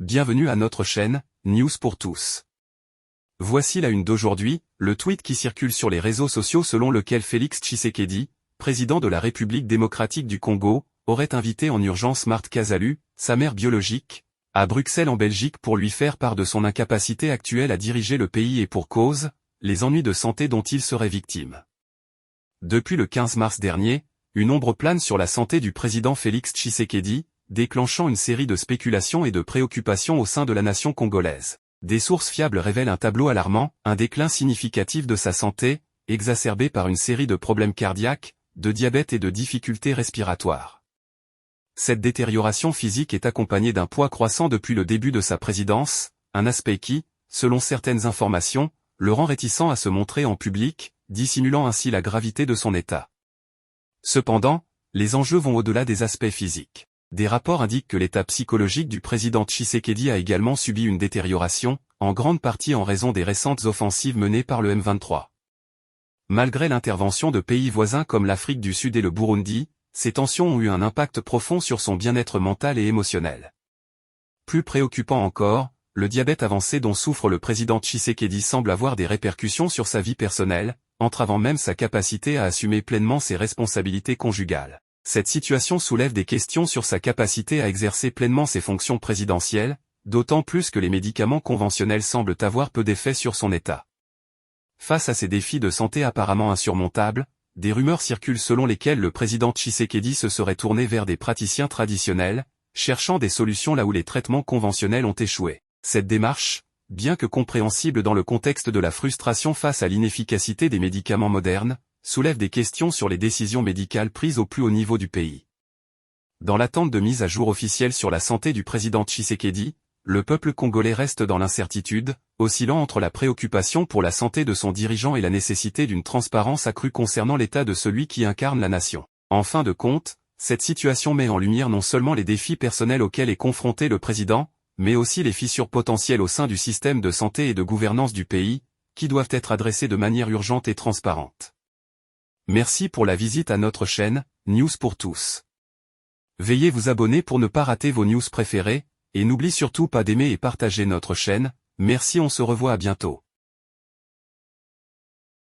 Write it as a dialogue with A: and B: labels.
A: bienvenue à notre chaîne, News pour tous. Voici la une d'aujourd'hui, le tweet qui circule sur les réseaux sociaux selon lequel Félix Tshisekedi, président de la République démocratique du Congo, aurait invité en urgence Marthe Kazalu, sa mère biologique, à Bruxelles en Belgique pour lui faire part de son incapacité actuelle à diriger le pays et pour cause, les ennuis de santé dont il serait victime. Depuis le 15 mars dernier, une ombre plane sur la santé du président Félix Tshisekedi, déclenchant une série de spéculations et de préoccupations au sein de la nation congolaise. Des sources fiables révèlent un tableau alarmant, un déclin significatif de sa santé, exacerbé par une série de problèmes cardiaques, de diabète et de difficultés respiratoires. Cette détérioration physique est accompagnée d'un poids croissant depuis le début de sa présidence, un aspect qui, selon certaines informations, le rend réticent à se montrer en public, dissimulant ainsi la gravité de son état. Cependant, les enjeux vont au-delà des aspects physiques. Des rapports indiquent que l'état psychologique du président Tshisekedi a également subi une détérioration, en grande partie en raison des récentes offensives menées par le M23. Malgré l'intervention de pays voisins comme l'Afrique du Sud et le Burundi, ces tensions ont eu un impact profond sur son bien-être mental et émotionnel. Plus préoccupant encore, le diabète avancé dont souffre le président Tshisekedi semble avoir des répercussions sur sa vie personnelle, entravant même sa capacité à assumer pleinement ses responsabilités conjugales. Cette situation soulève des questions sur sa capacité à exercer pleinement ses fonctions présidentielles, d'autant plus que les médicaments conventionnels semblent avoir peu d'effet sur son état. Face à ces défis de santé apparemment insurmontables, des rumeurs circulent selon lesquelles le président Tshisekedi se serait tourné vers des praticiens traditionnels, cherchant des solutions là où les traitements conventionnels ont échoué. Cette démarche, bien que compréhensible dans le contexte de la frustration face à l'inefficacité des médicaments modernes, soulève des questions sur les décisions médicales prises au plus haut niveau du pays. Dans l'attente de mise à jour officielle sur la santé du président Tshisekedi, le peuple congolais reste dans l'incertitude, oscillant entre la préoccupation pour la santé de son dirigeant et la nécessité d'une transparence accrue concernant l'état de celui qui incarne la nation. En fin de compte, cette situation met en lumière non seulement les défis personnels auxquels est confronté le président, mais aussi les fissures potentielles au sein du système de santé et de gouvernance du pays, qui doivent être adressées de manière urgente et transparente. Merci pour la visite à notre chaîne, News pour tous. Veuillez vous abonner pour ne pas rater vos news préférées, et n'oubliez surtout pas d'aimer et partager notre chaîne. Merci, on se revoit à bientôt.